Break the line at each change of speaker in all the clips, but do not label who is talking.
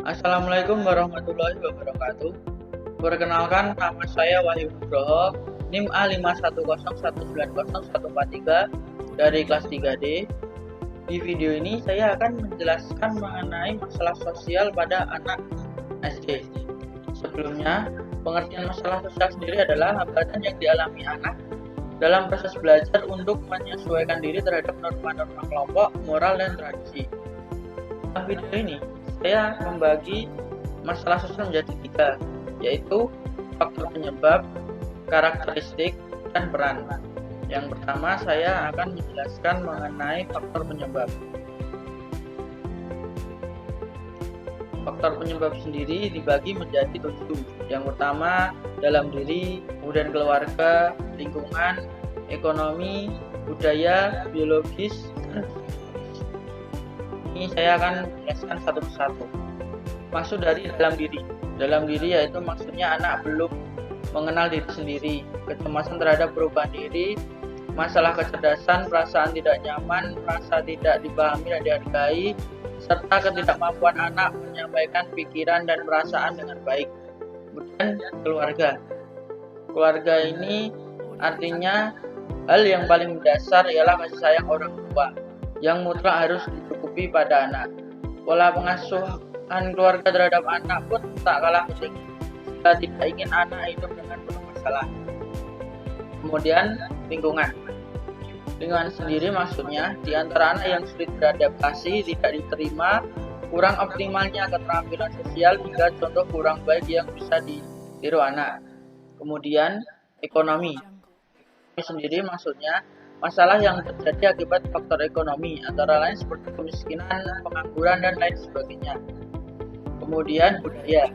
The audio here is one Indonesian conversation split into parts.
Assalamualaikum warahmatullahi wabarakatuh. Perkenalkan, nama saya Wahyu Nugroho, NIM A5101901443 dari kelas 3D. Di video ini saya akan menjelaskan mengenai masalah sosial pada anak SD. Sebelumnya, pengertian masalah sosial sendiri adalah hambatan yang dialami anak dalam proses belajar untuk menyesuaikan diri terhadap norma-norma kelompok, moral, dan tradisi. Dalam video ini, saya membagi masalah sosial menjadi 3, yaitu faktor penyebab, karakteristik, dan peran. Yang pertama, saya akan menjelaskan mengenai faktor penyebab. Faktor penyebab sendiri dibagi menjadi 7. Yang pertama, dalam diri, kemudian keluarga, lingkungan, ekonomi, budaya, biologis, dan ini saya akan menjelaskan satu persatu. Maksud dari dalam diri. Dalam diri yaitu maksudnya anak belum mengenal diri sendiri, kecemasan terhadap perubahan diri, masalah kecerdasan, perasaan tidak nyaman, merasa tidak dipahami dan dihargai, serta ketidakmampuan anak menyampaikan pikiran dan perasaan dengan baik. Kemudian keluarga. Keluarga ini artinya hal yang paling mendasar ialah kasih sayang orang tua yang mutlak harus dicukupi pada anak. Pola pengasuhan keluarga terhadap anak pun tak kalah penting jika tidak ingin anak hidup dengan penuh masalah. Kemudian lingkungan. Lingkungan sendiri maksudnya di antara anak yang sulit beradaptasi, tidak diterima, kurang optimalnya keterampilan sosial hingga contoh kurang baik yang bisa ditiru anak. Kemudian ekonomi. Ekonomi sendiri maksudnya masalah yang terjadi akibat faktor ekonomi, antara lain seperti kemiskinan, pengangguran, dan lain sebagainya. Kemudian budaya.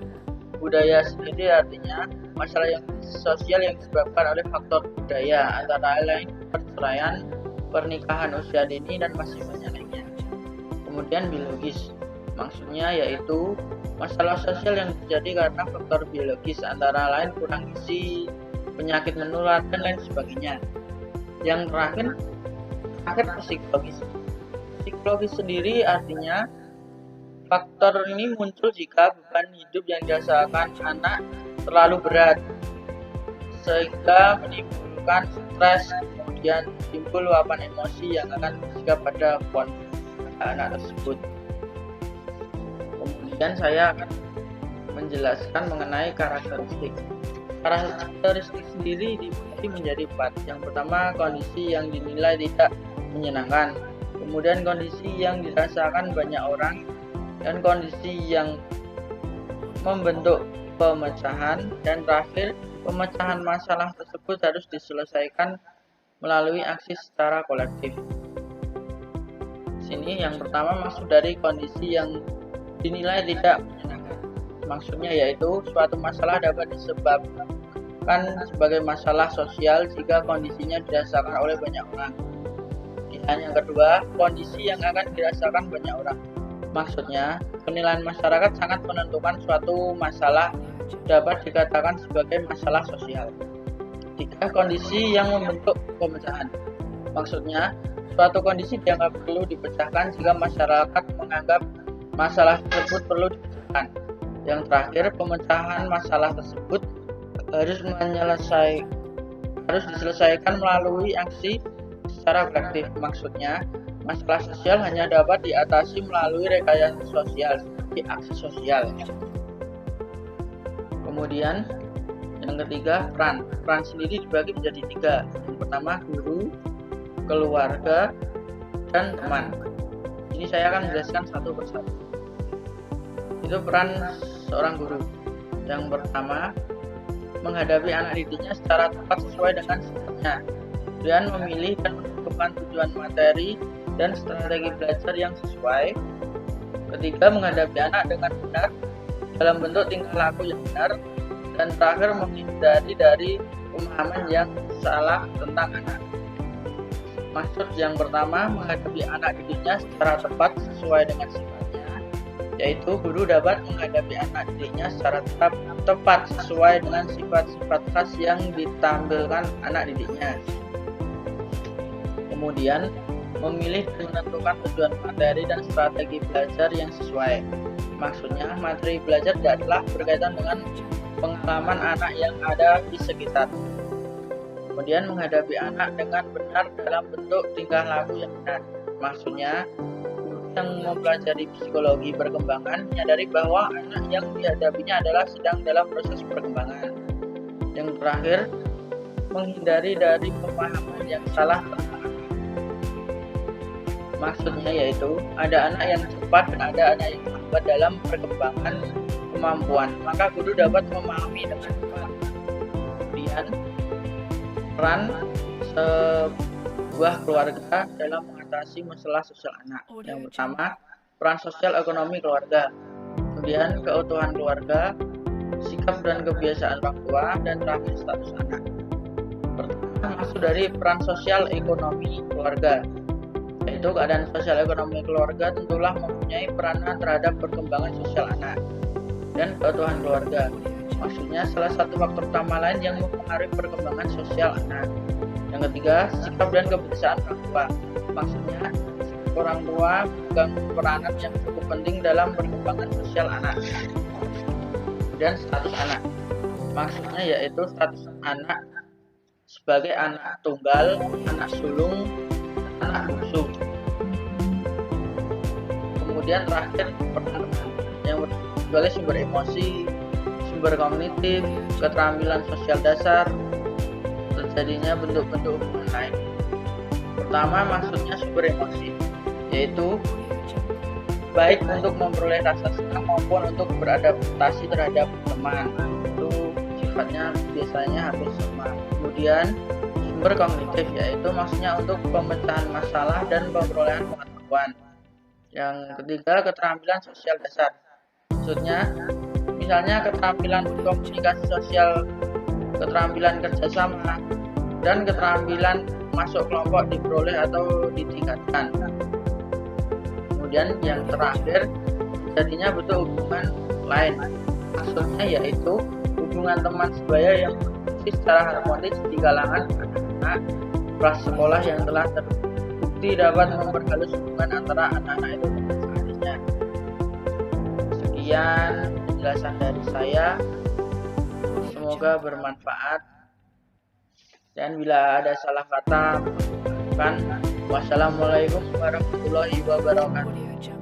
Budaya sendiri artinya masalah yang sosial yang disebabkan oleh faktor budaya, antara lain perceraian, pernikahan usia dini, dan masih banyak lainnya. Kemudian biologis. Maksudnya yaitu masalah sosial yang terjadi karena faktor biologis, antara lain kurang gizi, penyakit menular, dan lain sebagainya. Yang terakhir psikologis. Psikologis sendiri artinya faktor ini muncul jika beban hidup yang dirasakan anak terlalu berat sehingga menimbulkan stres, kemudian timbul luapan emosi yang akan bersikap pada anak tersebut. Kemudian saya akan menjelaskan mengenai karakteristik. Karakteristik sendiri dibagi menjadi 4. Yang pertama, kondisi yang dinilai tidak menyenangkan, kemudian kondisi yang dirasakan banyak orang, dan kondisi yang membentuk pemecahan, dan terakhir, pemecahan masalah tersebut harus diselesaikan melalui aksi secara kolektif. Sini yang pertama maksud dari kondisi yang dinilai tidak menyenangkan. Maksudnya yaitu suatu masalah dapat disebabkan sebagai masalah sosial jika kondisinya dirasakan oleh banyak orang. Yang kedua, kondisi yang akan dirasakan banyak orang. Maksudnya, penilaian masyarakat sangat menentukan suatu masalah dapat dikatakan sebagai masalah sosial. Tiga, kondisi yang membentuk pemecahan. Maksudnya, suatu kondisi dianggap perlu dipecahkan jika masyarakat menganggap masalah tersebut perlu dipecahkan. Yang terakhir, pemecahan masalah tersebut harus diselesaikan melalui aksi secara kolektif. Maksudnya, masalah sosial hanya dapat diatasi melalui rekayasa sosial seperti aksi sosial. Kemudian, yang ketiga, peran. Peran sendiri dibagi menjadi 3. Yang pertama, guru, keluarga, dan teman. Ini saya akan menjelaskan satu persatu. Itu peran seorang guru. Yang pertama, menghadapi anak didiknya secara tepat sesuai dengan sikapnya, dan memilih dan menentukan tujuan materi dan strategi belajar yang sesuai. Ketiga, menghadapi anak dengan benar dalam bentuk tingkah laku yang benar. Dan terakhir, menghindari dari pemahaman yang salah tentang anak. Maksud yang pertama, menghadapi anak didiknya secara tepat sesuai dengan sifatnya, yaitu guru dapat menghadapi anak didiknya secara tepat sesuai dengan sifat-sifat khas yang ditampilkan anak didiknya. Kemudian, memilih dan menentukan tujuan materi dan strategi belajar yang sesuai. Maksudnya, materi belajar adalah berkaitan dengan pengalaman anak yang ada di sekitar. Kemudian, menghadapi anak dengan benar dalam bentuk tingkah laku yang benar. Maksudnya, yang mempelajari psikologi perkembangan menyadari bahwa anak yang dihadapinya adalah sedang dalam proses perkembangan. Yang terakhir, menghindari dari pemahaman yang salah tentang anak. Maksudnya yaitu ada anak yang cepat dan ada anak yang lambat dalam perkembangan kemampuan, maka guru dapat memahami dengan baik. Kemudian peran sebuah keluarga dalam mengatasi masalah sosial anak. Yang pertama, peran sosial ekonomi keluarga, kemudian keutuhan keluarga, sikap dan kebiasaan orang tua, dan terakhir status anak. Pertama, maksud dari peran sosial ekonomi keluarga, yaitu keadaan sosial ekonomi keluarga tentulah mempunyai peranan terhadap perkembangan sosial anak dan keutuhan keluarga. Maksudnya salah satu faktor utama lain yang mempengaruhi perkembangan sosial anak. Yang ketiga, sikap dan kebiasaan orang tua. Maksudnya orang tua memegang peranan yang cukup penting dalam perkembangan sosial anak. Dan status anak, maksudnya yaitu status anak sebagai anak tunggal, anak sulung, anak bungsu. Kemudian terakhir, peran yang sebagai sumber emosi, sumber kognitif, keterampilan sosial dasar, terjadinya bentuk-bentuk hubungan lain. Pertama, maksudnya sumber emosi, yaitu baik untuk memperoleh rasa senang maupun untuk beradaptasi terhadap teman. Itu sifatnya biasanya hampir sama. Kemudian sumber kognitif, yaitu maksudnya untuk pemecahan masalah dan pemerolehan pengetahuan. Yang ketiga, keterampilan sosial dasar. Maksudnya misalnya keterampilan komunikasi sosial, keterampilan kerjasama, dan keterampilan masuk kelompok diperoleh atau ditingkatkan. Kemudian yang terakhir, jadinya butuh hubungan lain. Maksudnya yaitu hubungan teman sebaya yang berfungsi secara harmonis di kalangan anak-anak prasekolah yang telah terbukti dapat memperhalus hubungan antara anak-anak itu dengan seharusnya. Sekian penjelasan dari saya, semoga bermanfaat, dan bila ada salah kata, maafkan. Wassalamualaikum warahmatullahi wabarakatuh.